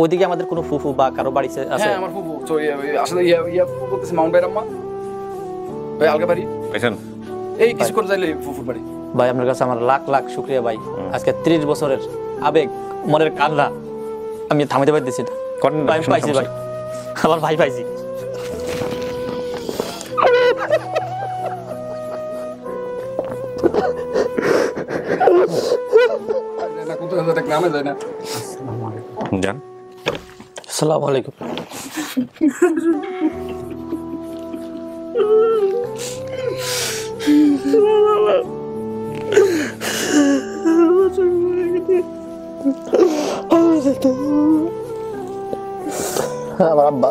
ওইদিকে আমাদের কোনো ফুফু বা কারো বাড়ি আছে? হ্যাঁ আমার ফুফু আসলে ফুফু বলতেছে মাউন্ট ভাইয়ের আম্মা ভাই আলগা বাড়ি পেছন এই কিছু করে যাইলে ফুফুর বাড়ি। ভাই আপনার কাছে আমার লাখ লাখ শুক্রিয়া ভাই, আজকে 30 বছরের আবেগ মনের কান্না আমি থামাতে পারতেছি না। ভাই পাইছি ভাই, আমার ভাই পাইছি। আসসালামু আলাইকুম। আমার আব্বা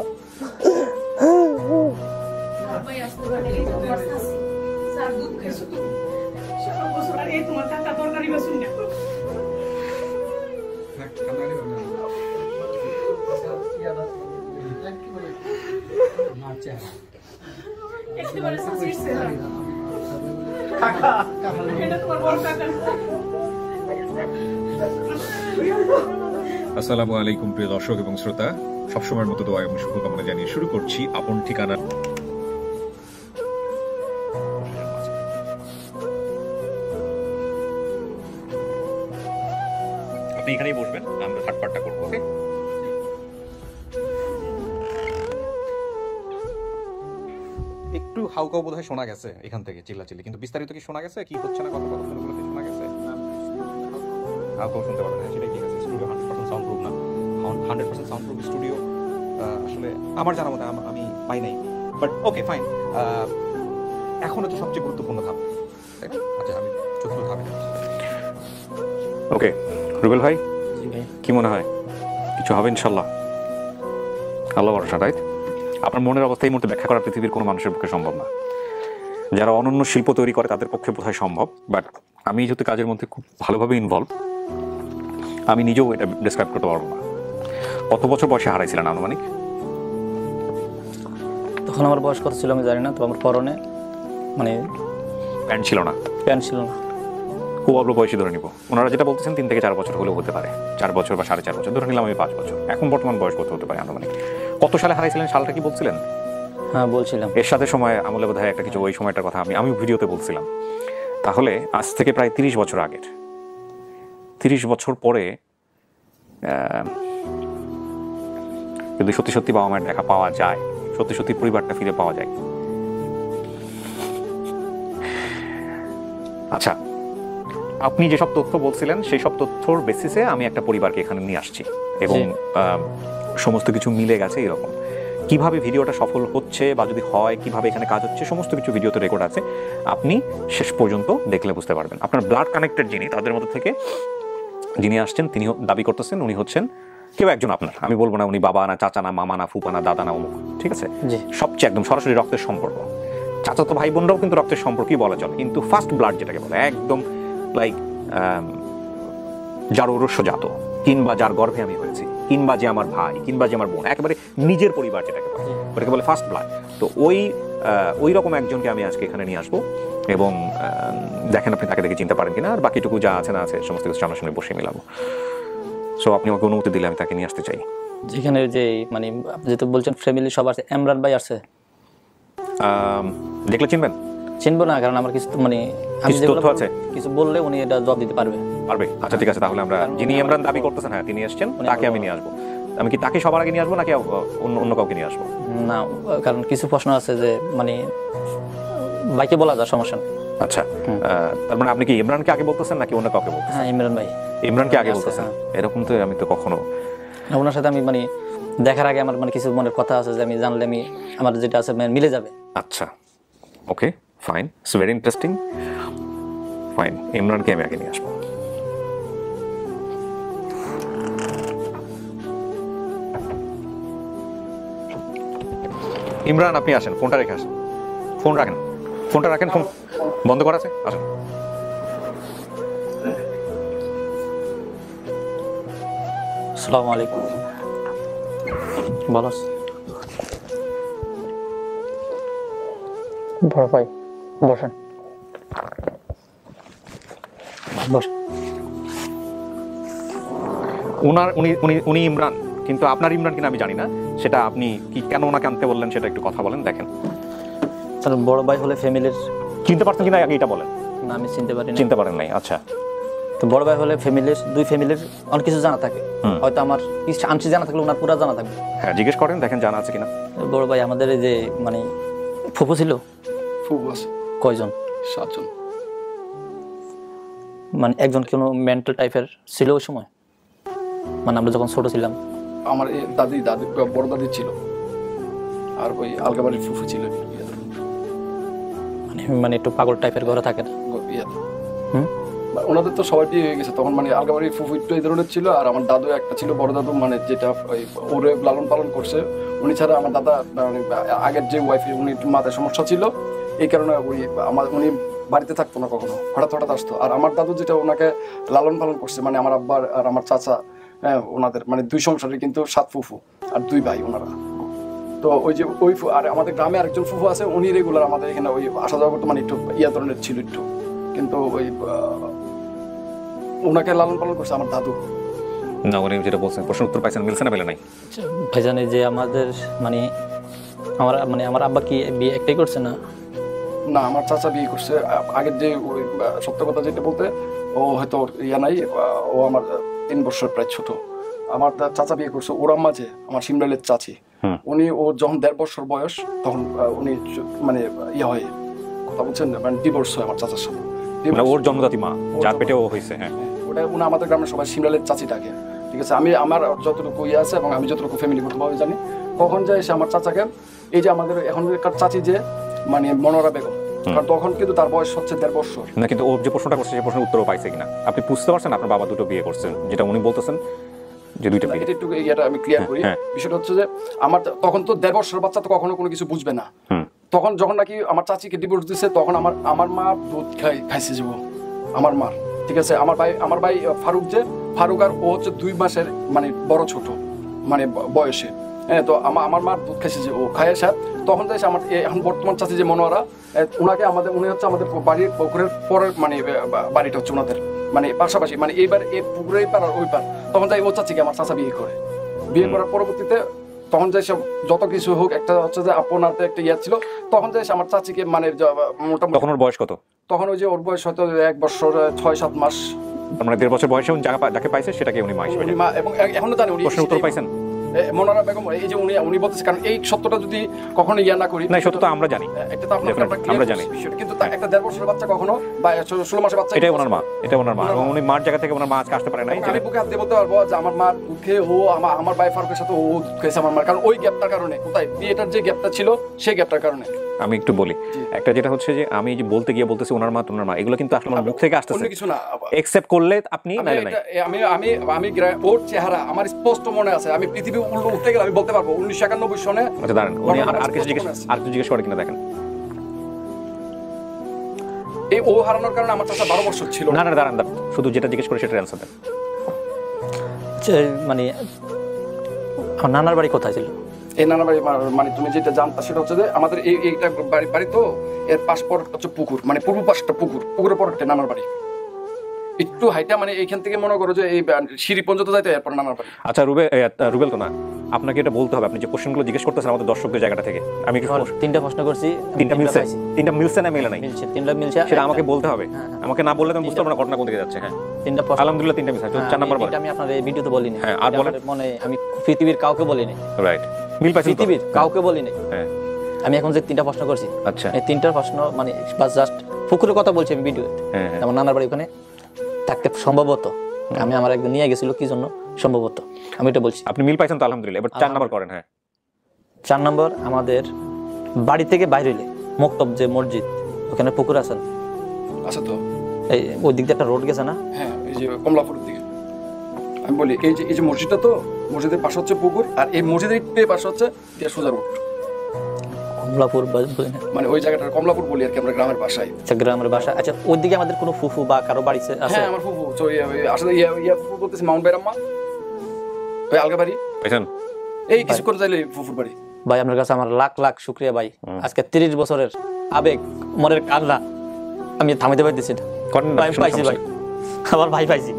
আসসালামু আলাইকুম প্রিয় দর্শক এবং শ্রোতা, সবসময়ের মতো দোয়া এবং শুভকামনা জানিয়ে শুরু করছি আপন ঠিকানা। আপনি এখানেই বসবেন, আমরা থার্ড পার্টটা করবো। ওকে, একটু হাউকাউ বোধ হয় শোনা গেছে এখান থেকে চিল্লাচিল্লি, কিন্তু বিস্তারিত কি শোনা গেছে? কি হচ্ছে না কথোপকথনগুলোতে শোনা গেছে? হাউকাউ শুনতে পারেন, হ্যাঁ সেটাই ঠিক আছে। স্টুডিও 100% সাউন্ড প্রুফ না, 100% সাউন্ড প্রুফ স্টুডিও আসলে আমার জানার মতো আমি পাই নাই, বাট ওকে ফাইন। এখন হচ্ছে সবচেয়ে গুরুত্বপূর্ণ ধাপ, তাই না? আচ্ছা আমি চতুর্থ ধাপে যাচ্ছি। ওকে রুবেল ভাই, কি মনে হয় কিছু হবে ইনশাল্লাহ? আল্লাহ ভরসা, রাইট? আপনার মনের অবস্থা এই মুহূর্তে ব্যাখ্যা করা পৃথিবীর কোনো মানুষের পক্ষে সম্ভব না। যারা অনন্য শিল্প তৈরি করে তাদের পক্ষে বোধহয় সম্ভব, বাট আমি যেহেতু কাজের মধ্যে খুব ভালোভাবে ইনভলভ, আমি নিজেও এটা ডিসক্রাইব করতে পারবো না। কত বছর বয়সে হারাইছিলেন আনুমানিক? তখন আমার বয়স কত ছিল আমি জানি না, তো আমার পরনে মানে প্যান্ট ছিল না। খুব অল্প বয়সী ধরে নিব। ওনারা যেটা বলতেছেন 3 থেকে 4 বছর হলেও হতে পারে, 4 বছর বা 4.5 বছর ধরে নিলাম আমি, 5 বছর। এখন বর্তমান বয়স কত হতে পারে আনুমানিক? কত সালে হারাইছিলেন সালটা কি বলছিলেন? হ্যাঁ বলছিলাম। এর সাথে সময় আমলে বোধহয় একটা কিছু ওই সময়টার কথা আমি ভিডিওতে বলছিলাম। তাহলে আজ থেকে প্রায় 30 বছর আগের, 30 বছর পরে যদি সত্যি সত্যি বাবা মায়ের দেখা পাওয়া যায়, সত্যি সত্যি পরিবারটা ফিরে পাওয়া যায়। আচ্ছা, আপনি যেসব তথ্য বলছিলেন সেই সব তথ্যর বেসিসে আমি একটা পরিবারকে এখানে নিয়ে আসছি এবং সমস্ত কিছু মিলে গেছে এরকম। কিভাবে ভিডিওটা সফল হচ্ছে বা যদি হয় কিভাবে এখানে কাজ হচ্ছে সমস্ত কিছু ভিডিওতে রেকর্ড আছে, আপনি শেষ পর্যন্ত দেখলে বুঝতে পারবেন। আপনার ব্লাড কানেক্টেড যিনি, তাদের মধ্যে থেকে যিনি আসছেন তিনি দাবি করতেছেন উনি হচ্ছেন কেউ একজন আপনার, আমি বলবো না উনি বাবা না, চাচা না, মামা না, ফুপা না, দাদা না, অমুক, ঠিক আছে? সবচেয়ে একদম সরাসরি রক্তের সম্পর্ক। চাচাতো ভাই বোনরাও কিন্তু রক্তের সম্পর্কই বলা চলে, কিন্তু ফার্স্ট ব্লাড যেটাকে বলে একদম লাইক যার ঔরস্যজাত, কিংবা যার গর্ভে আমি হয়েছি, কিংবা যে আমার ভাই, কিংবা যে আমার বোন, একেবারে নিজের পরিবার যেটাকে বলে, ওটাকে বলে ফার্স্ট ব্লাড। তো ওই রকম একজনকে আমি আজকে এখানে নিয়ে আসবো এবং দেখেন আপনি তাকে দেখে চিনতে পারেন কিনা, আর বাকিটুকু যা আছে না আছে সমস্ত কিছু সামনাসামনি বসে মিলাবো। সো আপনি আমাকে অনুমতি দিলে আমি তাকে নিয়ে আসতে চাই। যেখানে যে মানে যেহেতু বলছেন ফ্যামিলি সব আছে, ইমরান ভাই আছে, দেখলে চিনবেন? চিনবো না, কারণ আমার কিছু মানে আমি তথ্য আছে, কিছু বললে উনি এটা জবাব দিতে পারবে। আচ্ছা ঠিক আছে, তাহলে আমরা যিনি ইমরান দাবি করতেছেন, হ্যাঁ তিনি আসছেন, তাকে আমি নিয়ে আসবো। আমি কি তাকে সবার আগে নিয়ে আসবো নাকি অন্য কাউকে নিয়ে আসবো? না, কারণ কিছু প্রশ্ন আছে যে মানে বাইকে বলা যায়, সমস্যা নেই। আচ্ছা, তার মানে আপনি কি ইমরানকে আগে বলতেছেন নাকি অন্য কাউকে বলতেছেন? হ্যাঁ ইমরান ভাই। ইমরানকে আগে বলতেছেন? এরকম তো আমি তো কখনো ওনার সাথে আমি মানে দেখার আগে আমার মানে কিছু মনের কথা আছে যে আমি জানলে আমি আমার যেটা আছে মিলে যাবে। আচ্ছা okay fine, it's very interesting. Fine, ইমরানকে আমি আগে নিয়ে আসবো। ইমরান আপনি আসেন, ফোনটা রেখে আসেন, ফোন রাখেন, ফোন বন্ধ করা আছে, আসেন। আসসালামু আলাইকুম। ভালো আছি বড় ভাই, বসেন বসেন। উনি ইমরান, কিন্তু আপনার ইমরান কিনা আমি জানি না, সেটা আপনি কি কেন ওনাকে আনতে বললেন সেটা একটু কথা বলেন। দেখেন স্যার বড় ভাই হলে ফ্যামিলির, চিনতে পারছেন কিনা আগে এটা বলেন। না আমি চিনতে পারি না। চিনতে পারেন নাই, আচ্ছা। তো বড় ভাই হলে ফ্যামিলির, দুই ফ্যামিলির অনেক কিছু জানা থাকে, হয়তো আমার কিছু আংশিক জানা থাকলে ওনার পুরা জানা থাকবে। হ্যাঁ জিজ্ঞেস করেন, দেখেন জানা আছে কিনা। বড় ভাই আমাদের এই যে মানে ফুফু ছিল, ফুফু আছে কয়জন? 7 জন। মানে একজন কোনো মেন্টাল টাইপের ছিল ওই সময়, মানে আমরা যখন ছোট ছিলাম। আমার এই দাদি বড় দাদি ছিল, আর ওই আলগাবাড়ির ফুফু ছিল মানে একটু পাগল টাইপের ঘরে থাকে না। ওনাদের তো সবাই বিয়ে হয়ে গেছে তখন, মানে আলগাবাড়ির ফুফু একটু এই ধরনের ছিল, আর আমার দাদু একটা ছিল, বড় দাদু, মানে যেটা ওরে লালন পালন করছে উনি ছাড়া। আমার দাদা মানে আগের যে ওয়াইফ, উনি একটু মাথায় সমস্যা ছিল, এই কারণে উনি বাড়িতে থাকতো না কখনো, হঠাৎ হঠাৎ আসতো। আর আমার দাদু যেটা ওনাকে লালন পালন করছে, মানে আমার আব্বার আর আমার চাচা, হ্যাঁ ওনাদের মানে 2 সংসারে কিন্তু 7 ফুফু আর 2 ভাই ওনারা। তো ওই যে আর আমাদের গ্রামে আরেকজন ফুফু আছে, উনি রেগুলার আমাদের এখানে ওই আসা যাওয়া করতো, মানে একটু ধরনের ছিল একটু, কিন্তু ওই ওনাকে লালন পালন করছে আমার দাদু। না উনি যেটা বলছেন প্রশ্ন উত্তর পাইছেন, মিলছে না মেলে নাই? ভাইজান যে আমাদের মানে আমার আব্বা কি বিয়ে একটাই করছে না? না আমার চাচা বিয়ে করছে। আগের যে ওই সত্য কথা যেটা বলতে, ও হয়তো নাই, ও আমার 3 বছর প্রায় ছোট। আমার চাচা বিয়ে করছে, ওর আম্মা যে আমার সিমরাইলের চাচি, উনি ও যখন 1.5 বছর বয়স তখন উনি মানে হয়, কথা বলছেন, মানে ডিভোর্স হয় আমার চাচার সাথে। ওর জন্মদাতি মা যার পেটে ও হয়েছে। হ্যাঁ ওটা উনি আমাদের গ্রামের সবাই সিমরাইলের চাচি ডাকে, ঠিক আছে। আমার যতটুকু আছে এবং আমি যতটুকু ফ্যামিলিগতভাবে জানি, কখন যায় সে আমার চাচাকে, এই যে আমাদের এখনকার চাচি যে মানে মনোরা বেগম, কারণ তখন কিন্তু তার বয়স হচ্ছে 1.5 বছর না। কিন্তু ও যে প্রশ্নটা করছে সেই প্রশ্নের উত্তরও পাইছে কিনা আপনি বুঝতে পারছেন? আপনার বাবা 2টো বিয়ে করছেন, যেটা উনি বলতেছেন যে 2টা বিয়ে। একটু এটা আমি ক্লিয়ার করি। বিষয়টা হচ্ছে যে আমার তখন তো 1.5 বছরের বাচ্চা তো কখনো কোনো কিছু বুঝবে না। তখন যখন নাকি আমার চাচিকে ডিভোর্স দিছে, তখন আমার মা দুধ খাইছে যাব আমার মার, ঠিক আছে। আমার ভাই ফারুক আর ও হচ্ছে 2 মাসের মানে বড় ছোট মানে বয়সে, হ্যাঁ। তো আমার মার দুধ খাইছে যে ও খায় সাথ, তখন যাইছে আমার এখন বর্তমান চাচি যে মনোয়ারা, উনি হচ্ছে আমাদের বাড়ির পুকুরের পরের মানে বাড়িটা হচ্ছে ওনাদের মানে পাশাপাশি, মানে এইবার এই পুকুরের এই পার আর ওই পার। তখন যাই ও চাচিকে আমার চাচা বিয়ে করার পরবর্তীতে তখন যাই সব যত কিছু হোক, একটা হচ্ছে যে আপনার একটা ইয়ে ছিল, তখন যাই আমার চাচিকে মানে মোটামুটি। তখন ওর বয়স কত? তখন ওই যে ওর বয়স হয়তো 1 বছর 6-7 মাস, মানে 1.5 বছর বয়সে যাকে পাইছে সেটাকে উনি মা হিসেবে। এবং এখনো জানি উনি প্রশ্নের উত্তর পাইছেন মনোরা বেগম, এই যে উনি বলতেছে, কারণ এই সত্যটা যদি কখনো ইয়া না করি, না সত্য তো আমরা জানি, একটা তো আমরা জানি, কিন্তু একটা 1.5 বছরের বাচ্চা কখনো বা 16 মাসের বাচ্চা, এটাই ওনার মা, এবং উনি মার জায়গা থেকে ওনার মা আজকে আসতে পারে নাই। আমি বুকে হাত দিয়ে বলতে পারবো যে আমার মা দুঃখে ও আমার ভাই ফারুকের সাথে ও খেয়েছে আমার মা, কারণ ওই গ্যাপটার কারণে, কোথায় বিয়েটার যে গ্যাপটা ছিল সেই গ্যাপটার কারণে। আমি একটু বলি, একটা যেটা হচ্ছে যে আমি যে বলতে গিয়ে বলতেছি ওনার মা এগুলো কিন্তু আসলে আমার মুখ থেকে আসতেছে, কিছু না একসেপ্ট করলে আপনি নাইলে নাই। আমি ওর চেহারা আমার স্পষ্ট মনে আছে, আমি পৃথিবী উঠতে গেলে আমি বলতে পারবো 1991 সনে। আচ্ছা দাঁড়ান, উনি আর কিছু জিজ্ঞেস করে কিনা দেখেন। এই ও হারানোর কারণে আমার চাচা 12 বছর ছিল। না দাঁড়ান, শুধু যেটা জিজ্ঞেস করে সেটার অ্যানসার দেন। মানে আমার নানার বাড়ি কোথায় ছিল? এই নানা বাড়ি মানে তুমি যেটা জানতা সেটা হচ্ছে যে আমাদের এইটা বাড়ি তো এর পাশপর হচ্ছে পুকুর, মানে পূর্ব পাশটা পুকুরের পর একটা নানার বাড়ি, একটু হাইটা, মানে এইখান থেকে মনে করো যে এই সিঁড়ি পর্যন্ত যাইতে এরপর নানার বাড়ি। আচ্ছা রুবেল তো না, আপনাকে এটা বলতে হবে, আপনি যে কোশ্চেনগুলো জিজ্ঞেস করতেছেন আমাদের দর্শকদের জায়গাটা থেকে। আমি 3টা প্রশ্ন করছি, 3টা মিলছে না মেলে নাই? 3টা মিলছে, সেটা আমাকে বলতে হবে। আমাকে না বললে আমি বুঝতে পারবো না ঘটনা কোন দিকে যাচ্ছে। হ্যাঁ 3টা প্রশ্ন আলহামদুলিল্লাহ 3টা মিলছে। 4 নাম্বার বলেন। এটা আমি আপনার এই ভিডিওতে বলিনি। হ্যাঁ আর বলেন। মানে আমি পৃথিবীর কাউকে বলিনি। রাইট, মিল পাইছেন? পৃথিবীর কাউকে বলিনি। হ্যাঁ আমি এখন যে 3টা প্রশ্ন করছি, আচ্ছা এই 3টার প্রশ্ন মানে বাস জাস্ট পুকুরের কথা বলছি আমি ভিডিওতে। আমার নানার বাড়ি ওখানে থাকতে সম্ভবত আমি আমার একদিন নিয়ে গেছিল, কি জন্য সম্ভবত আমি এটা বলছি। আপনি মিল পাইছেন তো আলহামদুলিল্লাহ। এবার 4 নাম্বার করেন। হ্যাঁ 4 নম্বর, আমাদের বাড়ি থেকে বাইরে হইলে মক্তব যে মসজিদ, ওখানে পুকুর আছে আচ্ছা তো এই ওই দিক দিয়ে একটা রোড গেছে না? হ্যাঁ এই যে কমলাপুরের দিকে আমি বলি, এই যে মসজিদটা, তো মসজিদের পাশে হচ্ছে পুকুর, আর এই মসজিদের পাশে হচ্ছে সোজা রোড কমলাপুর, মানে ওই জায়গাটা কমলাপুর বলি আর কি আমরা গ্রামের ভাষায়। আচ্ছা গ্রামের ভাষা। আচ্ছা ওই দিকে আমাদের কোনো ফুফু বা কারো বাড়ি আছে? হ্যাঁ আমার ফুফু, আসলে ফুফু বলতেছি মাউন্ট বাইরাম্মা, ওই আলগাবাড়ি পাইছেন, এই কিছু করে যাইলে ফুফুর বাড়ি। ভাই আপনার কাছে আমার লাখ লাখ শুকরিয়া ভাই, আজকে 30 বছরের আবেগ মনের কান্না আমি থামাইতে পারতেছি না। ভাই পাইছি, ভাই আমার ভাই পাইছি।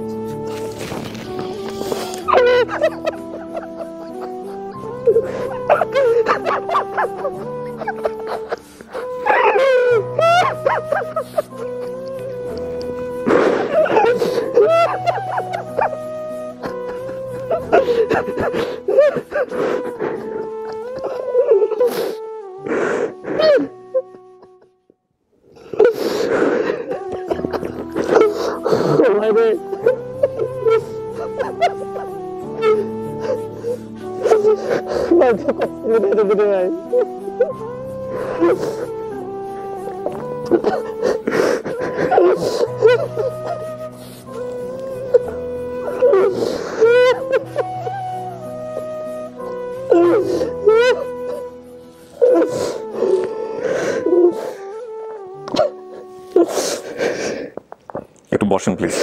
একটু বসেন প্লিজ,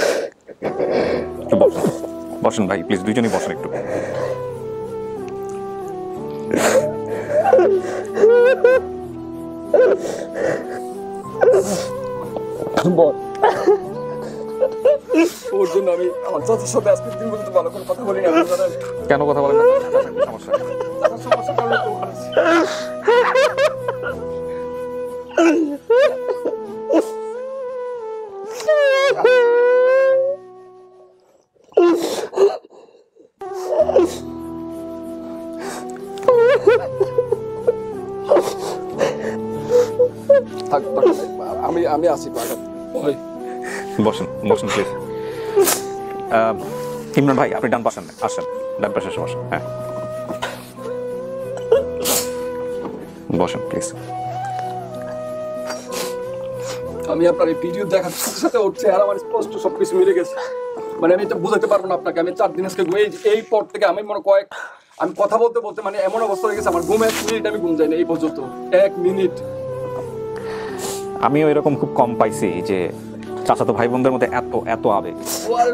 একটু বসেন, বসেন ভাই প্লিজ, দুইজনই বসেন একটু। ওর জন্য আমি আমার চাচার সাথে আজকের দিন পর্যন্ত ভালো করে কথা বলি না। কেন কথা বলেন না? সমস্যা চাচার সমস্যার কারণে তো ওখানে আছি। থাক, থাক, আমি আছি ওই বসেন, বসেন প্লিজ। ইমরান ভাই আপনি ডান পাশে আসেন, ডান পাশে এসে বসেন। হ্যাঁ বসেন প্লিজ। আমি আপনার এই ভিডিও দেখার সাথে সাথে ওর চেহারা আমার স্পষ্ট সবকিছু মিলে গেছে। মানে আমি এটা বুঝাতে পারবো না আপনাকে। আমি 4 দিন আজকে এই পর থেকে আমি মনে আমি কথা বলতে বলতে মানে এমন অবস্থা হয়ে গেছে আমার ঘুম 1 মিনিট আমি ঘুম যাইনি এই পর্যন্ত 1 মিনিট। আমিও এরকম খুব কম পাইছি যে চাচাতো ভাই বোনদের মধ্যে এত এত আবেগ। ও আর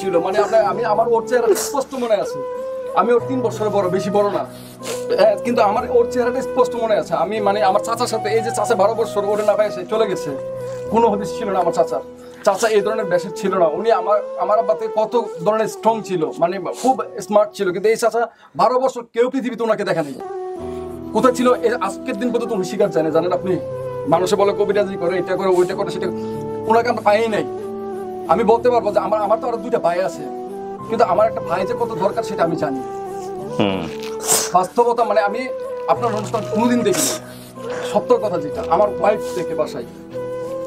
ছিল মানে আমি আমার ওর চেহারা স্পষ্ট মনে আছে। আমি ওর 3 বছরের বড়, বেশি বড় না, কিন্তু আমার ওর চেহারাটা স্পষ্ট মনে আছে। আমি মানে আমার চাচার সাথে এই যে চাচা 12 বছর ওরে না পাইছে চলে গেছে, কোনো হদিস ছিল না আমার চাচার। চাচা এই ধরনের বেশি ছিল না। উনি আমার আব্বাতে কত ধরনের স্ট্রং ছিল, মানে খুব স্মার্ট ছিল, কিন্তু এই চাচা 12 বছর কেউ পৃথিবীতে ওনাকে দেখা নেই। কোথায় ছিল আজকের দিন পর্যন্ত উনি শিকার জানে, জানেন আপনি? মানুষে বলে কবিরাজি করে, এটা করে, ওইটা করে, সেটা, ওনাকে আমরা পাই নাই। আমি বলতে পারবো যে আমার তো আরো 2টা ভাই আছে, কিন্তু আমার একটা ভাই যে কত দরকার সেটা আমি জানি। বাস্তবতা মানে আমি আপনার অনুষ্ঠান কোনোদিন দেখিনি, সত্যর কথা যেটা আমার ওয়াইফ দেখে বাসায়,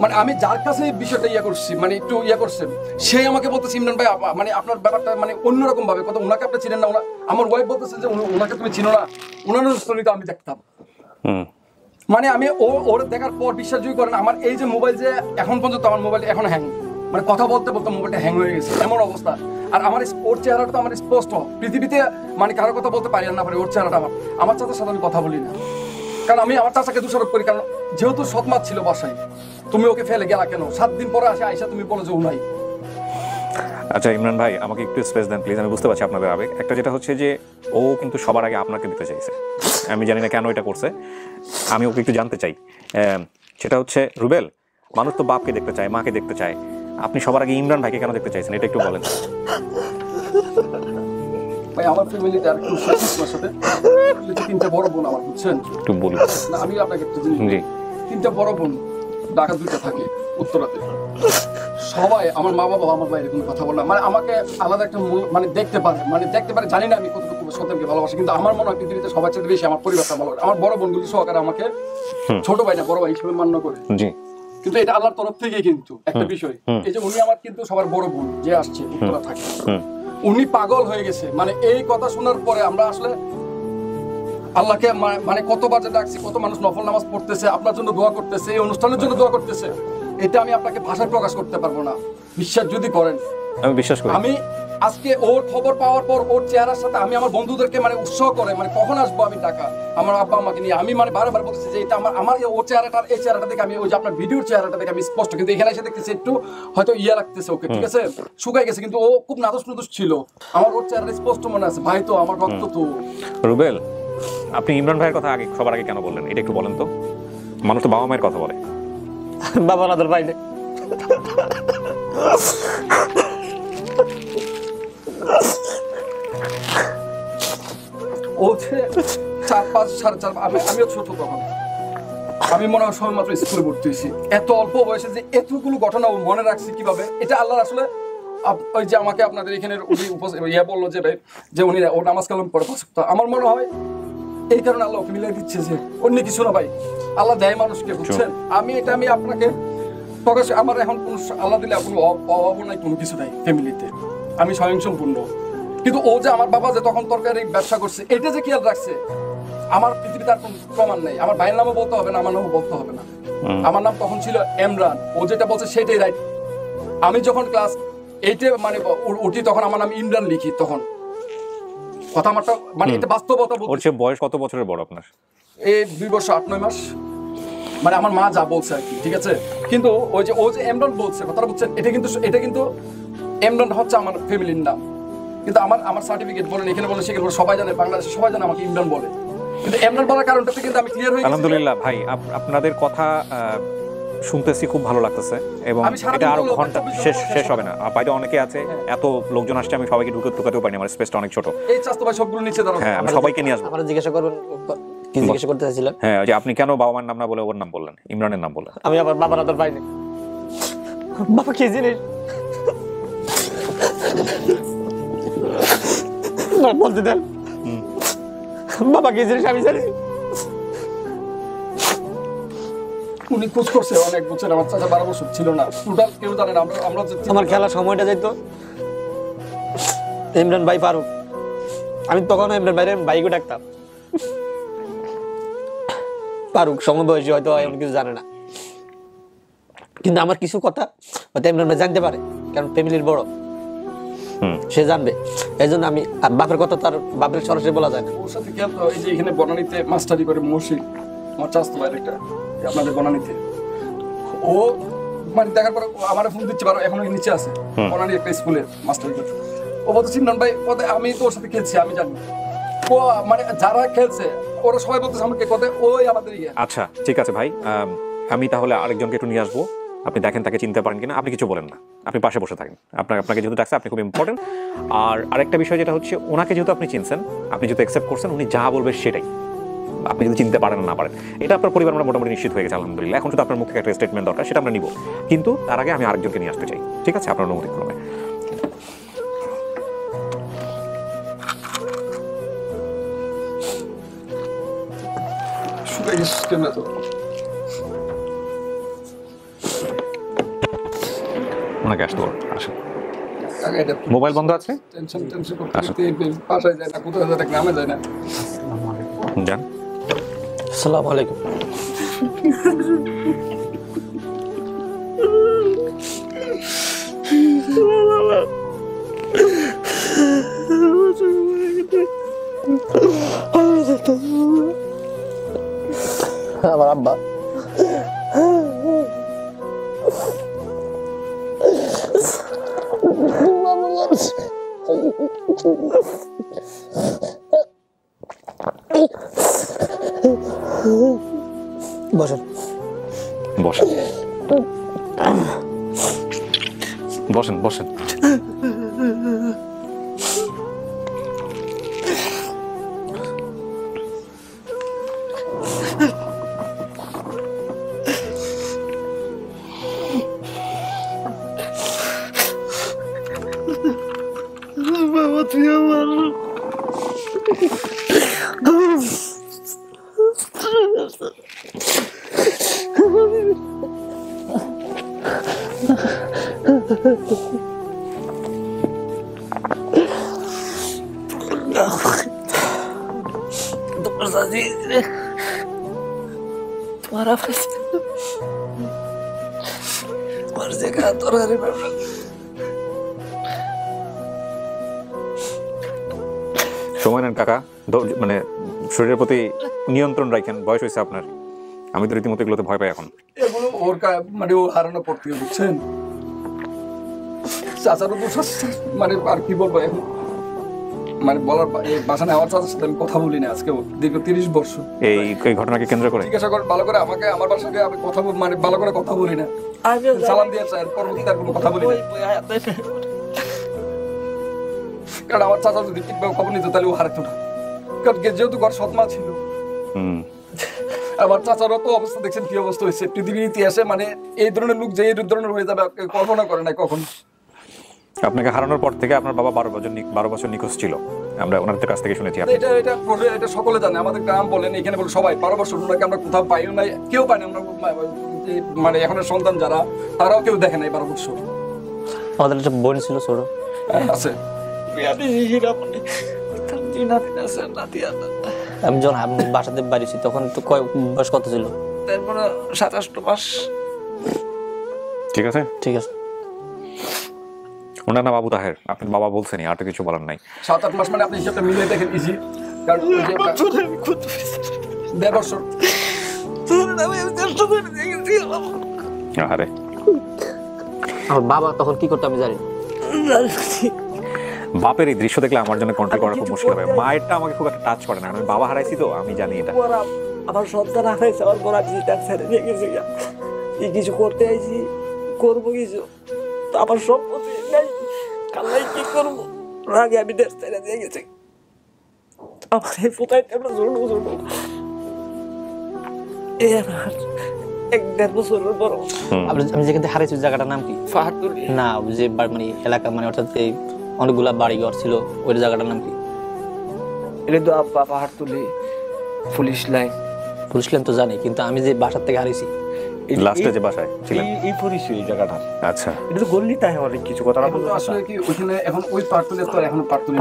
মানে আমি যার কাছে এই বিষয়টা করছি, মানে একটু করছেন, সেই আমাকে বলতেছে ইমরান ভাই মানে আপনার ব্যাপারটা মানে অন্যরকম ভাবে কথা, ওনাকে আপনি চিনেন না। আমার ওয়াইফ বলতেছে যে ওনাকে তুমি চিনো না, ওনার অনুষ্ঠান তো আমি দেখতাম। মানে আমি ওর দেখার পর বিশ্বাসই করেন, আমার এই যে মোবাইল যে এখন পর্যন্ত আমার মোবাইল এখন হ্যাং, মানে কথা বলতে বলতে মোবাইলটা হ্যাং হয়ে গেছে এমন অবস্থা। আর আমার ওর চেহারাটা তো আমার স্পষ্ট, পৃথিবীতে মানে কারো কথা বলতে পারি না পারি ওর চেহারাটা আমার চাচার সাথে আমি কথা বলি না, কারণ আমি আমার চাচাকে দোষারোপ করি, কারণ যেহেতু সৎমাত ছিল বাসায়, তুমি ওকে ফেলে গেলা কেন? 7 দিন পরে আইসা তুমি বলো যে ও নাই। আচ্ছা ইমরান ভাই আমাকে একটু স্পেস দেন প্লিজ, আমি বুঝতে পারছি আপনাদের আবেগ। একটা যেটা হচ্ছে যে ও কিন্তু সবার আগে আপনাকে দিতে চাইছে, আমি জানি না কেন এটা করছে, আমি ওকে একটু জানতে চাই। সেটা হচ্ছে রুবেল, মানুষ তো বাপকে দেখতে চায়, মাকে দেখতে চায়, আপনি সবার আগে ইমরান ভাইকে কেন দেখতে চাইছেন এটা একটু বলেন। ভাই আমার ফ্যামিলিতে আর একটু সাথে 3টা বড় বোন আমার, বুঝছেন? একটু বলুন না আমি আপনাকে একটু জিনিস, জি। 3টা বড় বোন, ঢাকা 2টা থাকে, উত্তরাতে। সবাই আমার মা বাবা আমার বাইরে কোনো কথা বলে না, মানে আমাকে আলাদা একটা মানে দেখতে পারে, জানি না আমি কতটুকু সত্যকে ভালোবাসি, কিন্তু আমার মনে হয় পৃথিবীতে সবার চেয়ে বেশি আমার পরিবারটা ভালো। আমার বড় বোনগুলি সহকারে আমাকে ছোট ভাই না বড় ভাই হিসেবে মান্য করে, জি। কিন্তু এটা আল্লাহর তরফ থেকে কিন্তু একটা বিষয়। এই যে উনি আমার কিন্তু সবার বড় বোন যে আসছে উত্তরা থাকে, উনি পাগল হয়ে গেছে। মানে এই কথা শোনার পরে আমরা আসলে আল্লাহকে মানে কতবার যে ডাকছি, কত মানুষ নফল নামাজ পড়তেছে, আপনার জন্য দোয়া করতেছে, এই অনুষ্ঠানের জন্য দোয়া করতেছে, এটা আমি আপনাকে ভাষায় প্রকাশ করতে পারবো না। বিশ্বাস যদি করেন, আমি বিশ্বাস করি। আমি আজকে ওর খবর পাওয়ার পর ওর চেহারার সাথে আমি আমার বন্ধুদেরকে মানে উৎসাহ করে, মানে কখন আসবো আমি ঢাকা আমার আব্বা আমাকে নিয়ে, আমি মানে বারবার বলতেছি যে এটা আমার ওর চেহারাটার এই চেহারাটা দেখে আমি ওই যে আপনার ভিডিওর চেহারাটা দেখে আমি স্পষ্ট, কিন্তু এখানে এসে দেখতেছি একটু হয়তো লাগতেছে ওকে, ঠিক আছে, শুকাই গেছে, কিন্তু ও খুব নাদুস নুদুস ছিল। আমার ওর চেহারাটা স্পষ্ট মনে আছে। ভাই তো আমার রক্ত তো। রুবেল, আপনি ইমরান ভাইয়ের কথা আগে সবার আগে কেন বললেন এটা একটু বলেন তো? মানুষ তো বাবা মায়ের কথা বলে। বাবা নাদের বাইরে ও যে 4-5 4.5 আমিও ছোট তখন, আমি মনে হয় সবেমাত্র স্কুলে ভর্তি হয়েছি। এত অল্প বয়সে যে এতগুলো ঘটনা ও মনে রাখছি কিভাবে, এটা আল্লাহর আসলে ওই যে আমাকে আপনাদের এখানে উনি বললো যে ভাই যে উনি ও নামাজ কালাম পড়ে 5 ওয়াক্ত, আমার মনে হয় এই কারণে আল্লাহ ওকে মিলাই দিচ্ছে যে অন্য কিছু না ভাই, আল্লাহ দেয় মানুষকে, বুঝছেন? আমি আপনাকে প্রকাশ, আমার এখন কোনো আল্লাহ দিলে কোনো অভাব নাই, কোনো কিছু নাই ফ্যামিলিতে, আমি স্বয়ংসম্পূর্ণ। কিন্তু ও যে আমার বাবা যে তখন তরকারি ব্যবসা করছে, এটা যে খেয়াল রাখছে, আমার পৃথিবীতে আর কোনো প্রমাণ নেই। আমার ভাইয়ের নামও বলতে হবে না, আমার নামও বলতে হবে না। আমার নাম তখন ছিল এমরান, ও যেটা বলছে সেটাই রাইট। আমি যখন ক্লাস 8-এ মানে উঠি তখন আমার নাম ইমরান লিখি, তখন কথা আমারটা মানে এটা বাস্তবতা। ওর চেয়ে বয়স কত বছরের বড় আপনার? এই 2 বছর 8-9 মাস, মানে আমার মা যা বলছে আর কি, ঠিক আছে? কিন্তু ওই যে ও যে এমরান বলছে, কথাটা বুঝছেন? এটা কিন্তু এমরান হচ্ছে আমার ফ্যামিলির নাম, কিন্তু আমার সার্টিফিকেট বলেন, এখানে বলেন, সেখানে বলেন, সবাই জানে, বাংলাদেশে সবাই জানে আমাকে ইমরান বলে। কিন্তু এমরান বলার কারণটাতে কিন্তু আমি ক্লিয়ার হয়ে গেছি। আলহামদুলিল্লাহ ভাই, আপনাদের কথা শুনতেছি, খুব ভালো লাগতেছে, এবং এটা আরো ঘন্টা শেষ হবে না। বাইরে অনেকে আছে, এত লোকজন আসছে, আমি সবাইকে ঢুকাতেও পারিনি, আমার স্পেসটা অনেক ছোট। এই চাস্তো ভাই সবগুলো নিচে দাঁড়াও। হ্যাঁ, আমি সবাইকে নিয়ে আসবো। আপনারা জিজ্ঞাসা করবেন কি জিজ্ঞাসা করতে চাইছিলেন? হ্যাঁ, যে আপনি কেন বাবা মার নাম না বলে ওর নাম বললেন, ইমরানের নাম বললেন? আমি আবার বাবার আদর পাইনি। বাবা কি জিনিস বলতে দেন, বাবা কি জিনিস আমি জানি। উনি খোঁজ করছে অনেক, বুঝছেন? আমার চাচা 12 বছর ছিল না, টোটাল কেউ জানে না। আমরা আমার খেলার সময়টা যাইতো ইমরান ভাই ফারুক, আমি তখন ইমরান ভাইয়ের ভাইকে ডাকতাম। ফারুক সমবয়সী, হয়তো এমন কিছু জানে না, কিন্তু আমার কিছু কথা হয়তো ইমরান ভাই জানতে পারে, কারণ ফ্যামিলির বড়, সে জানবে। এই জন্য আমি, আর বাপের কথা তার বাপের সরাসরি বলা যায় না। ওর সাথে খেলতো, এই যে এখানে বনানীতে মাস্টারি করে মসজিদ, আমার চাস্তো ভাই একটা আপনাদের বনানীতে, ও মানে দেখার পর আমার ফোন দিচ্ছে, এখনো নিচে আছে বনানী একটা স্কুলে মাস্টারি করে। ও বলতো সিমরান ভাই, আমি তো ওর সাথে খেলছি, আমি জানি। ও মানে যারা খেলছে ওরা সবাই বলতেছে আমাকে কথা, ওই আমাদের ইয়ে। আচ্ছা ঠিক আছে ভাই, আমি তাহলে আরেকজনকে একটু নিয়ে আসবো, আপনি দেখেন তাকে চিনতে পারেন কিনা। আপনি কিছু বলেন না, আপনি পাশে বসে থাকেন। আপনাকে যেহেতু ডাকছে, আপনি খুব ইম্পর্টেন্ট। আর আরেকটা বিষয় যেটা হচ্ছে, ওনাকে যেহেতু আপনি চিনছেন, আপনি যেহেতু অ্যাকসেপ্ট করছেন, উনি যা বলবে সেটাই, আপনি যদি চিনতে পারেন না পারেন, এটা আপনার পরিবার আমরা মোটামুটি নিশ্চিত হয়ে গেছে আলহামদুলিল্লাহ। এখন শুধু আপনার মুখে একটা স্টেটমেন্ট দরকার, সেটা আমরা নিব। কিন্তু তার আগে আমি আরেকজনকে নিয়ে আসতে চাই, ঠিক আছে? আপনার অনুমতি ক্রমে। ওনাকে আসতে বলুন, আসেন। মোবাইল বন্ধ আছে, টেনশন করতে বাসায় যায় না, কোথায় যায় না, গ্রামে যায় না। যান। আসসালামু আলাইকুম। আমার আব্বা বসেন বসেন বসেন বসেন। বাবা তুই আমার तुम्हारा फैसला मर्जी का तो रे बाबा। সময় নেন কাকা, মানে শরীরের প্রতি নিয়ন্ত্রণ রাখেন, বয়স হয়েছে আপনার। আমি তো রীতিমতো এগুলোতে ভয় পাই এখন। এগুলো ওর মানে ও হারানো পর থেকে, বুঝছেন? চাচারও তো মানে আর কি বলবো এখন, মানে বলার বাসা নেই। আমার চাচার সাথে আমি কথা বলি না আজকে দীর্ঘ 30 বছর এই ঘটনাকে কেন্দ্র করে। জিজ্ঞাসা করে ভালো করে আমাকে, আমার বাসাকে আমি কথা মানে ভালো করে কথা বলি না, সালাম দিয়ে পরবর্তীতে আর কোনো কথা বলি না। কারণ আমার চাচা যদি ঠিকভাবে খবর নিত তাহলে ও হারাতো না, কারণ যেহেতু ঘর সৎমা ছিল। আমার চাচারও তো অবস্থা দেখছেন কি অবস্থা হয়েছে পৃথিবীর ইতিহাসে, মানে এই ধরনের লোক যে এই ধরনের হয়ে যাবে কল্পনা করে নাই কখন। আপনাকে হারানোর পর থেকে আপনার বাবা 12 বছর নিখোঁজ ছিল, আমরা ওনাদের কাছ থেকে শুনেছি। এটা সকলে জানে, আমাদের গ্রাম বলেন এখানে বলে সবাই 12 বছর ওনাকে আমরা কোথাও পাইও নাই, কেউ পাই না। আমরা মানে এখন সন্তান যারা তারাও কেউ দেখে নাই 12 বছর। আমাদের একটা বোন ছিল ছোট আছে, আমি যখন বাসাতে বাড়িছি তখন তো বয়স কত ছিল? 27 মাস। ঠিক আছে, ঠিক আছে। ওনার নাম আবু তাহের, আপনার বাবা বলছেনই, আর তো কিছু বলার নাই। 7-8 মাস মানে আপনি হিসাবটা মিলিয়ে দেখেন ইজি, কারণ 1.5 বছর। আরে আমার বাবা তখন কি করতো আমি জানি না। বাপের এই দৃশ্য দেখলে আমার জন্য কন্ট্রোল করা খুব মুশকিল হবে। মায়েরটা আমাকে খুব একটা টাচ করে না, আমি বাবা হারাইছি তো আমি জানি এটা। আমার সন্তান হারাইছে, আমার বড় জিনিসটা ছেড়ে দিয়ে গেছে, কি কিছু করতে আইছি, করবো কিছু তো আমার সম্পত্তি নাই, কালাই কি করবো, আগে আমি দেশ ছেড়ে দিয়ে গেছি। আমার এই পোতায় আমরা জড়ো এ আমার 1-1.5 বছরের বড়। আমি যেখান থেকে হারিয়েছি জায়গাটার নাম কি? পাহাড়তলি না, যে মানে এলাকা, মানে অর্থাৎ এই অনেকগুলা বাড়ি ঘর ছিল, ওই জায়গাটার নাম কি? এটা তো আব্বা Pahartali police line. Police line তো জানি, কিন্তু আমি যে বাসার থেকে হারিয়েছি লাস্টে যে বাসায় ছিলেন এই পরিচয় এই জায়গাটা। আচ্ছা, এটা তো গল্লি তাই অনেক কিছু কথা না বলতে আসলে কি ওখানে এখন ওই পার্টুলি তো আর এখন পার্টুলি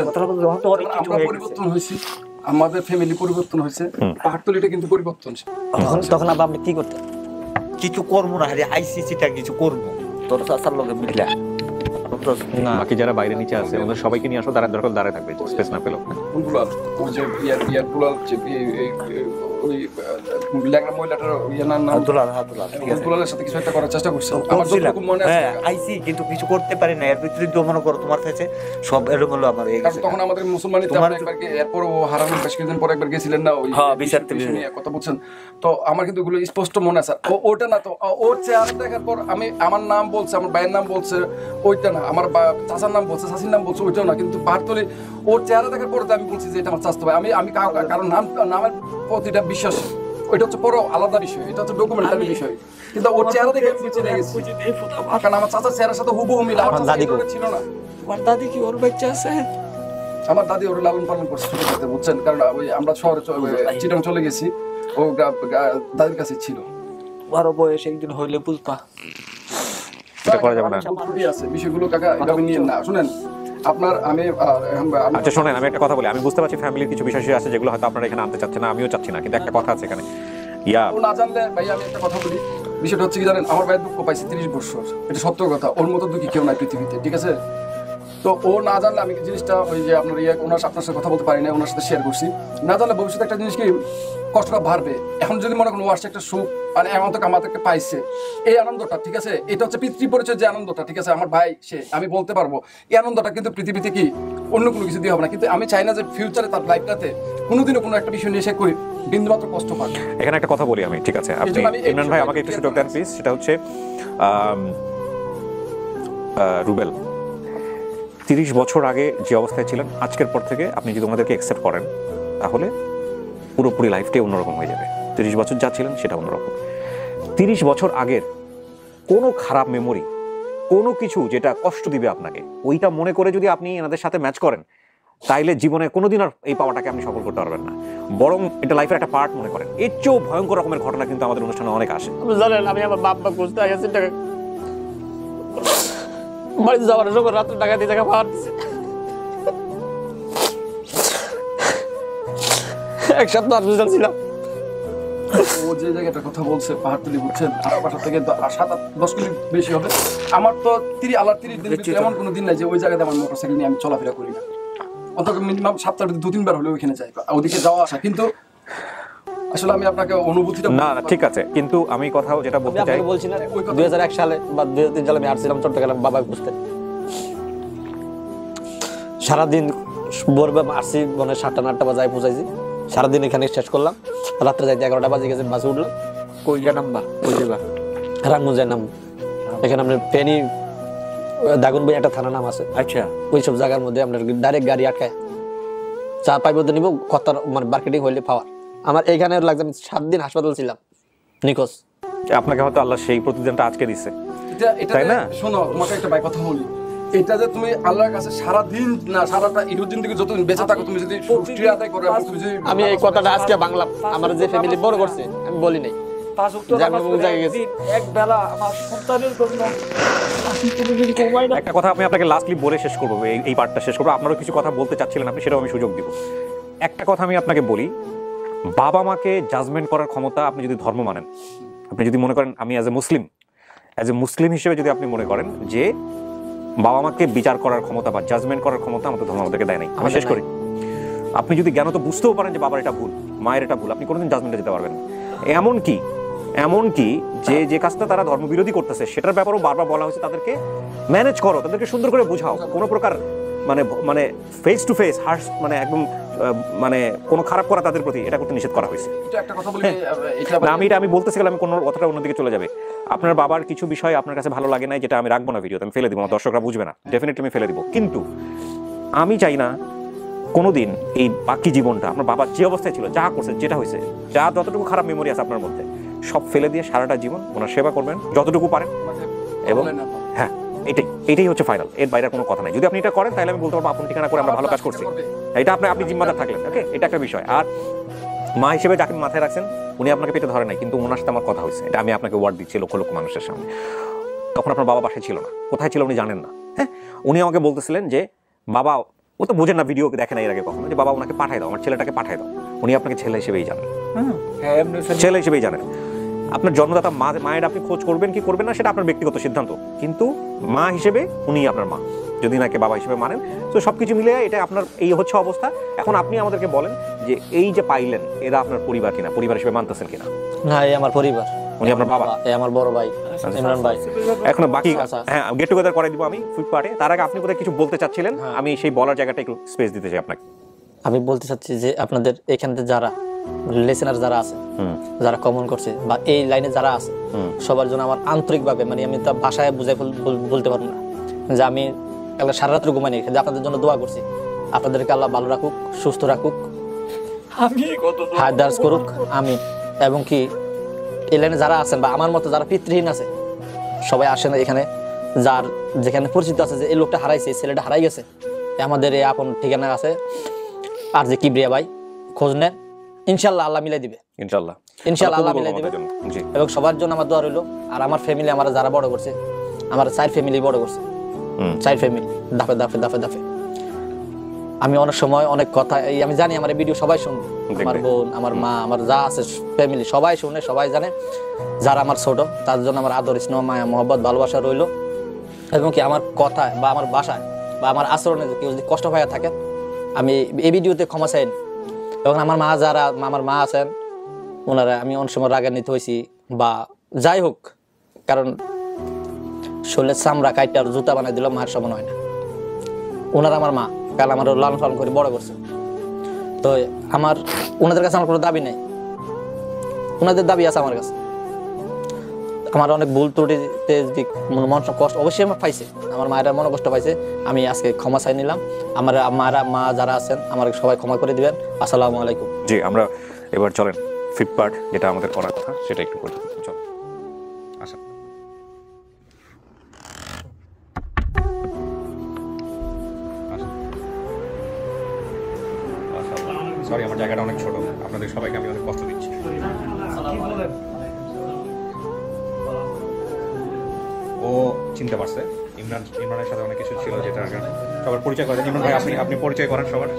কথা না বলতে তো অনেক কিছু আমরা হয়ে গেছে। পরিবর্তন হয়েছি, আমাদের ফ্যামিলি পরিবর্তন হয়েছে, পাহাড়তলিটা কিন্তু পরিবর্তন। তখন আবার আপনি কি করতেন? কিছু করবো না, হারে আইসিসিটা কিছু করবো তোর চাচার লগে মিলা। না, বাকি যারা বাইরে নিচে আছে ওদের সবাইকে নিয়ে আসো, দরকার দাঁড়ায় থাকবে, স্পেস না পেলো। কোনগুলো ওই যে ইয়ারগুলো ওই ল্যাংড়া মহিলাটার নাম দুলালের সাথে কিছু একটা করার চেষ্টা করছে আমার যতটুকু মনে আছে। আইসি কিন্তু কিছু করতে পারি না, এর ভিতরে তো মনে করো তোমার কাছে সব এলোমেলো আমার হয়ে গেছে। তখন আমাদের মুসলমানি তোমার একবার এরপর ও হারানোর বেশ কিছুদিন পর একবার গেছিলেন না ওই বিচারতে নিয়ে কথা বলছেন, তো আমার কিন্তু ওগুলো স্পষ্ট মনে আছে। ওটা না, তো ওর চেহারা দেখার পর আমি আমার নাম বলছে, আমার ভাইয়ের নাম বলছে, ওইটা না, আমার চাচার নাম বলছে, চাচির নাম বলছে, ওইটাও না, কিন্তু পাহাড়তলি ওর চেহারা দেখার পর আমি বলছি যে এটা আমার চাচতো ভাই। আমি কারণ নামের প্রতিটা বিশ্বাস, ওইটা হচ্ছে বড় আলাদা বিষয়, এটা হচ্ছে ডকুমেন্টারি বিষয়, কিন্তু ওর চেহারা দেখে আমি চিনে গেছি, কারণ আমার চাচার চেহারার সাথে হুবহু মিল। আমার দাদি ছিল না, আমার দাদি কি ওর বাচ্চা আছে? আমার দাদি ওর লালন পালন করছে ছোট থেকে, বুঝছেন, কারণ ওই আমরা শহরে চিটাং চলে গেছি, ও দাদির কাছে ছিল। বড় বয়স একদিন হইলে বুঝবা। এটা করা যাবে না। আছে বিষয়গুলো কাকা এভাবে নিয়ে না, শুনেন আপনার আমি আচ্ছা শোনেন, আমি একটা কথা বলি, আমি বুঝতে পারছি ফ্যামিলির কিছু বিষয় আছে যেগুলো হয়তো আপনারা এখানে আনতে চাচ্ছেন না, আমিও চাচ্ছি না, কিন্তু একটা কথা আছে এখানে। ও না জানলে ভাই আমি একটা কথা বলি, বিষয়টা হচ্ছে কি জানেন, আমার ভাই দুঃখ পাইছে 30 বছর, এটা সত্য কথা, ওর মতো দুঃখী কেউ নাই পৃথিবীতে, ঠিক আছে? তো ও না জানলে আমি জিনিসটা ওই যে আপনার আপনার সাথে কথা বলতে পারি না, ওনার সাথে শেয়ার করছি, না জানলে ভবিষ্যতে একটা জিনিস কি কষ্টটা বাড়বে। এখন যদি মনে করেন ও আসছে একটা সুখ, মানে এমন তো আমাদেরকে পাইছে এই আনন্দটা, ঠিক আছে, এটা হচ্ছে পিতৃ পরিচয় যে আনন্দটা, ঠিক আছে, আমার ভাই সে আমি বলতে পারবো এই আনন্দটা কিন্তু পৃথিবীতে কি অন্য কোনো কিছু দিয়ে হবে না। কিন্তু আমি চাই না যে ফিউচারে তার লাইফটাতে কোনোদিনও কোনো একটা বিষয় নিয়ে সে করি বিন্দুমাত্র কষ্ট পায়। এখানে একটা কথা বলি আমি, ঠিক আছে, আপনি ইমরান ভাই আমাকে একটু সুযোগ দেন প্লিজ। সেটা হচ্ছে রুবেল 30 বছর আগে যে অবস্থায় ছিলেন, আজকের পর থেকে আপনি যদি ওনাদেরকে অ্যাকসেপ্ট করেন তাহলে পুরোপুরি লাইফটাই অন্যরকম হয়ে যাবে। 30 বছর যা ছিলেন সেটা অন্যরকম। 30 বছর আগের কোনো খারাপ মেমোরি, কোনো কিছু যেটা কষ্ট দিবে আপনাকে, ওইটা মনে করে যদি আপনি এনাদের সাথে ম্যাচ করেন তাইলে জীবনে কোনোদিন আর এই পাওয়াটাকে আপনি সফল করতে পারবেন না, বরং এটা লাইফের একটা পার্ট মনে করেন। এর চেয়েও ভয়ঙ্কর রকমের ঘটনা কিন্তু আমাদের অনুষ্ঠানে অনেক আসে। জানেন আমি আমার বাবা খুঁজতে গেছি টাকা, বাড়িতে যাওয়ার সময় রাত্রে টাকা দিয়ে টাকা পাওয়ার দিচ্ছে, এক সপ্তাহ হসপিটাল ছিলাম। ও যে জায়গাটার কথা বলছে পাহাড়তলি, বুঝছেন, আমার বাসা থেকে 7-10 কিলো বেশি হবে। আমার তো 30 দিন এমন কোনো দিন নাই যে ওই জায়গাতে আমার মোটরসাইকেল নিয়ে আমি চলাফেরা করি না, অন্তত মিনিমাম সপ্তাহে 2-3 বার হলে ওইখানে যাই, ওদিকে যাওয়া আসা। কিন্তু আসলে আমি আপনাকে অনুভূতিটা না ঠিক আছে, কিন্তু আমি কথাও যেটা বলতে চাই, বলছি না 2001 সালে বা 2003 সালে আমি আসছিলাম চট্টগ্রাম বাবা বুঝতে, সারাদিন ভোরবে আসছি মানে 7টা-8টা বাজায় পৌঁছাইছি, সারাদিন এখানে শেষ করলাম, রাত্রে যাইতে 11টা বাজে গেছে, বাসে উঠলাম। কইটা নাম্বা কই যাবা? রামগঞ্জের নাম, এখানে আপনার ফেনী দাগনবুই একটা থানা নাম আছে, আচ্ছা ওইসব জায়গার মধ্যে আমরা ডাইরেক্ট গাড়ি আটকায় চা পাইব তো নিব, কত মানে মার্কেটিং হইলে পাওয়ার। আমার এইখানে লাগছে, আমি 7 দিন হাসপাতাল ছিলাম নিখোঁজ। আপনাকে হয়তো আল্লাহ সেই প্রতিদানটা আজকে দিছে, এটা তাই না? শোনো, তোমাকে একটা ভাই কথা বলি, এটা যে তুমি আল্লাহর কাছে সারাদিন না সারাটা ইহুদ জিন্দেগি যতদিন বেঁচে থাকো, তুমি যদি শুকরিয়া আদায় করো এবং তুমি যদি আমি এই কথাটা আজকে বাংলা আমার যে ফ্যামিলি বড় করছে আমি বলি নাই 5 ওয়াক্ত যে আমি নামাজ অমুক পড়ে জায়গায় গেছি। একদিন এক বেলা আমার সন্তানের জন্য আমি কোনোদিন ঘুমাই না। একটা কথা আমি আপনাকে লাস্টলি বলে শেষ করবো, এই পার্টটা শেষ করবো। আপনারও কিছু কথা বলতে চাচ্ছিলেন আপনি, সেটাও আমি সুযোগ দিব। একটা কথা আমি আপনাকে বলি, বাবা মাকে জাজমেন্ট করার ক্ষমতা, আপনি যদি ধর্ম মানেন, আপনি যদি মনে করেন আমি অ্যাজ এ মুসলিম হিসেবে যদি আপনি মনে করেন যে বাবা মাকে বিচার করার ক্ষমতা বা জাজমেন্ট করার ক্ষমতা আমাদের ধর্ম আমাদেরকে দেয় নাই, আমি শেষ করি। আপনি যদি জ্ঞানত বুঝতেও পারেন যে বাবার এটা ভুল, মায়ের এটা ভুল, আপনি কোনোদিন জাজমেন্টে যেতে পারবেন না। এমনকি যে কাজটা তারা ধর্মবিরোধী করতেছে সেটার ব্যাপারেও বারবার বলা হয়েছে তাদেরকে ম্যানেজ করো, তাদেরকে সুন্দর করে বোঝাও, কোনো প্রকার মানে ফেস টু ফেস হার্স মানে একদম মানে কোনো খারাপ করা তাদের প্রতি, এটা করতে নিষেধ করা হয়েছে। এটা একটা কথা বলি, না, আমি বলতেছিলাম, আমি কোনো কথাটা অন্যদিকে চলে যাবে। আপনার বাবার কিছু বিষয় আপনার কাছে ভালো লাগে নাই, যেটা আমি রাখবো না ভিডিওতে, আমি ফেলে দিব না, দর্শকরা বুঝবে না, ডেফিনেটলি আমি ফেলে দিব। কিন্তু আমি চাই না কোনোদিন এই বাকি জীবনটা আপনার বাবা যে অবস্থায় ছিল, যা করছে, যেটা হয়েছে, যা যতটুকু খারাপ মেমোরি আছে আপনার মধ্যে, সব ফেলে দিয়ে সারাটা জীবন ওনার সেবা করবেন যতটুকু পারেন। এবং হ্যাঁ, এটাই হচ্ছে ফাইনাল, এর বাইরে কোনো কথা নাই। যদি আপনি এটা করেন তাহলে আমি বলতে পারবো আপন ঠিকানা করে আমরা ভালো কাজ করছি, এটা আপনি জিম্মাদার থাকলেন। ওকে, এটা একটা বিষয়। আর মা হিসেবে যাকে মাথায় রাখছেন, উনি আপনাকে পেটে ধরে নাই, কিন্তু ওনার সাথে আমার কথা হয়েছে, এটা আমি আপনাকে ওয়ার্ড দিচ্ছি লক্ষ লক্ষ মানুষের সামনে। তখন আপনার বাবা বাসায় ছিল না, কোথায় ছিল উনি জানেন না। হ্যাঁ, উনি আমাকে বলতেছিলেন যে বাবা, ও তো বোঝেন না, ভিডিও দেখে না এর আগে কখনো, যে বাবা ওনাকে পাঠায় দাও, আমার ছেলেটাকে পাঠায় দাও। উনি আপনাকে ছেলে হিসেবেই জানেন, ছেলে হিসেবেই জানেন। আপনার জন্মদাতা মায়ের আপনি খোঁজ করবেন কি করবেন না সেটা আপনার ব্যক্তিগত সিদ্ধান্ত, কিন্তু মা হিসেবে উনি আপনার মা, যদি নাকি বাবা হিসেবে মানেন। তো সবকিছু মিলে এটা আপনার এই হচ্ছে অবস্থা। এখন আপনি আমাদেরকে বলেন যে এই যে পাইলেন, এরা আপনার পরিবার কিনা, পরিবার হিসেবে মানতেছেন কিনা? না, এই আমার পরিবার, উনি আপনার বাবা, এই আমার বড় ভাই ইমরান ভাই। এখন বাকি হ্যাঁ গেট টুগেদার করে দিব আমি ফুড পার্টে। তার আগে আপনি বোধহয় কিছু বলতে চাচ্ছিলেন, আমি সেই বলার জায়গাটা একটু স্পেস দিতে চাই আপনাকে। আমি বলতে চাচ্ছি যে আপনাদের এখানে যারা লিসেনার যারা আছে, যারা কমেন্ট করছে বা এই লাইনে যারা আছে, সবার জন্য আমার আন্তরিকভাবে, মানে আমি তো ভাষায় বুঝাই বলতে পারবো না, যে আমি সারা রাত্রে ঘুমাইনি, যে আপনাদের জন্য দোয়া করছি। আপনাদেরকে আল্লাহ ভালো রাখুক, সুস্থ রাখুক, হায়াত করুক, আমি। এবং কি এই লাইনে যারা আছেন বা আমার মতো যারা পিতৃহীন আছে, সবাই আসেন এখানে, যার যেখানে পরিচিত আছে যে এই লোকটা হারাইছে, এই ছেলেটা হারাই গেছে, আমাদের এই আপন ঠিকানা আছে আর যে কিবরিয়া ভাই, খোঁজ নেন, ইনশাল্লাহ আল্লাহ মিলাই দিবে, ইনশাল্লাহ আল্লাহ মিলাই দিবে। এবং সবার জন্য আমার দোয়া রইল। আর আমার ফ্যামিলি, আমার যারা বড় করছে, আমার 4 ফ্যামিলি বড় করছে, 4 ফ্যামিলি দাফে দাফে দাফে দাফে। আমি অনেক সময় অনেক কথা, এই আমি জানি আমার ভিডিও সবাই শুনবে, আমার বোন, আমার মা, আমার যা আছে ফ্যামিলি সবাই শুনে, সবাই জানে। যারা আমার ছোট, তার জন্য আমার আদর, স্নেহ, মায়া, মহব্বত, ভালোবাসা রইল। এবং কি আমার কথায় বা আমার বাসায় বা আমার আচরণে কেউ যদি কষ্ট পাইয়া থাকেন, আমি এই ভিডিওতে ক্ষমা চাই। এবং আমার মা, যারা আমার মা আছেন, ওনারা আমি অনেক সময় রাগান্বিত হয়েছি বা যাই হোক, কারণ শরীরের চামড়া কাইটা জুতা বানাই দিল মায়ের সমান হয় না। ওনারা আমার মা, কাল আমার লালন পালন করে বড় করছে। তো আমার ওনাদের কাছে আমার কোনো দাবি নেই, ওনাদের দাবি আছে আমার কাছে। আমার অনেক ভুল ত্রুটিতে মন কষ্ট অবশ্যই আমার পাইছে, আমার মায়েরা মনে কষ্ট পাইছে, আমি আজকে ক্ষমা চাই নিলাম। আমার মা যারা আছেন আমার সবাই ক্ষমা করে দিবেন। আসসালামু আলাইকুম। জি, আমরা এবার চলেন ফিফথ পার্ট, যেটা আমাদের করার কথা সেটা একটু করি। চল আসেন। সরি, আমার জায়গাটা অনেক ছোট, আপনাদের সবাইকে আমি অনেক কষ্ট দিচ্ছি। ও চিনতে পারছে, ইমরানের সাথে অনেক কিছু ছিল, যেটা সবার পরিচয় করেন। ইমরান ভাই, আপনি পরিচয় করেন সবার।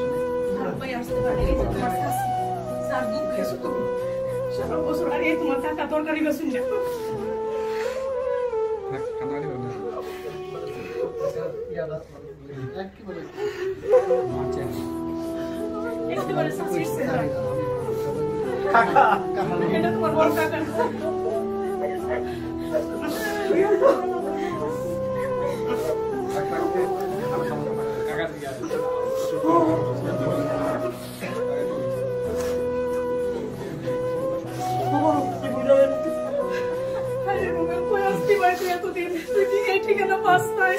ঠিকানা পাস নাই।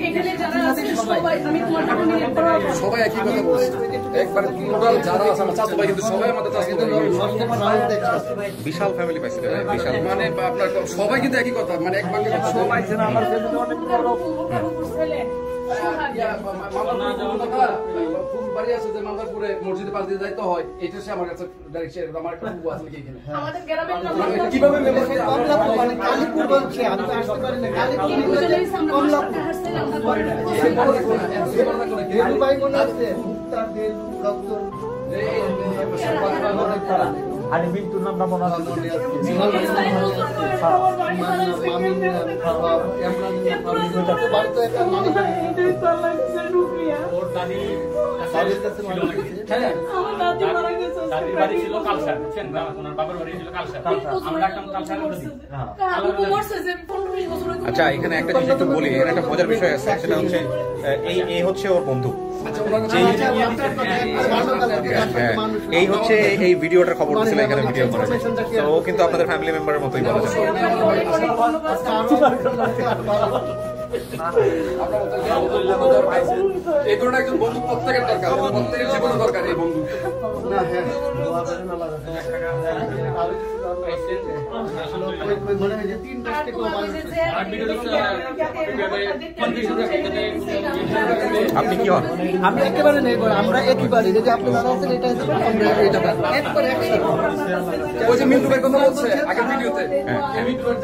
এখানে যারা আছে সবাই আমি তোমার হাতে নিয়ে পড়াবো সবাই একই কথা বলছে একবারে টোটাল যারা আছে আমার চাচা ভাই কিন্তু সবাই আমাদের চাচা ভাই বিশাল ফ্যামিলি পাইছে রে, বিশাল। মানে আপনার সবাই কিন্তু একই কথা মানে এক বাক্যে কথা সবাই আমার ফ্যামিলি অনেক বড় ছেলে বাড়ি আছে যে মাদারপুরে মসজিদে পাশ দিয়ে যাইতে হয় এটা সে আমার কাছে ডাইরেক্ট আমার একটা বুবু আছে নাকি এখানে আমাদের গ্রামের নাম কিভাবে মেমোরি মানে কালীপুর বলছে আমি তো আসতে পারি না কালীপুর কমলাপুর হাসতে আমরা দেলু ভাই মনে আছে মুক্তার দেলু ডক্টর আরে বিট্টুর নামটা মনে আছে আচ্ছা, এখানে একটা জিনিস একটু বলি, এর একটা মজার বিষয় আছে, সেটা হচ্ছে এই হচ্ছে ওর বন্ধু। এই হচ্ছে এই ভিডিওটার খবর ছিল এখানে ভিডিও করে, তো ও কিন্তু আপনাদের ফ্যামিলি মেম্বারের মতোই বলা যায়। এই ধরনের একজন বন্ধু প্রত্যেকের দরকার, প্রত্যেকের জীবনে দরকার এই বন্ধু। মনে হয় যে 3 মাস থেকে আপনি কি হন? আমি একেবারে নেই, আমরা একই বাড়ি, যদি আপনি যারা আছেন এটা হচ্ছে আমরা এটা একবারে একসাথে। ওই যে মিন্টু ভাই কথা বলছে আগের ভিডিওতে, মিন্টু ভাই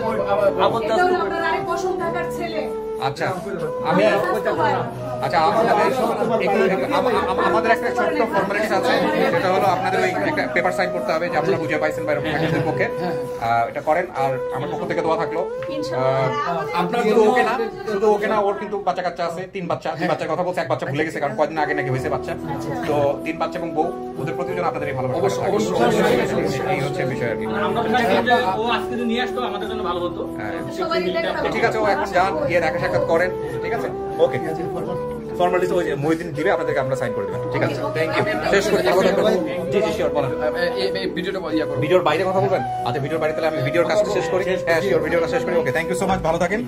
ছেলে আচ্ছা, আমি আচ্ছা আমাদের একটা ছোট্ট ফর্মালিটিস আছে, সেটা হলো আপনাদের ওই একটা পেপার সাইন করতে হবে যে আপনারা বুঝে পাইছেন বা এরকম আপনাদের পক্ষে এটা করেন। আর আমার পক্ষ থেকে দোয়া থাকলো। আপনার শুধু ওকে না, ওর কিন্তু বাচ্চা কাচ্চা আছে, 3 বাচ্চা। 2 বাচ্চার কথা বলছে, 1 বাচ্চা ভুলে গেছে কারণ কয়েকদিন আগে নাকি হয়েছে বাচ্চা। তো 3 বাচ্চা এবং বউ, ওদের প্রতি যেন আপনাদের এই ভালোবাসা। এই হচ্ছে বিষয় আর কি। ঠিক আছে, ও এখন যান, গিয়ে দেখা সাক্ষাৎ করেন, ঠিক আছে? ওকে, ফর্মালিটি ওই মহিদিন দিবে, আপনাদেরকে আমরা সাইন করে দেবেন, ঠিক আছে? Thank you. শেষ করে জি জি শিওর, বলেন। এই ভিডিওটা ইয়া করো, ভিডিওর বাইরে কথা বলবেন? আচ্ছা, ভিডিওর বাইরে তাহলে আমি ভিডিওর কাজটা শেষ করি। হ্যাঁ শিওর, ভিডিওটা শেষ করি। ওকে, থ্যাংক ইউ সো মাচ, ভালো থাকেন।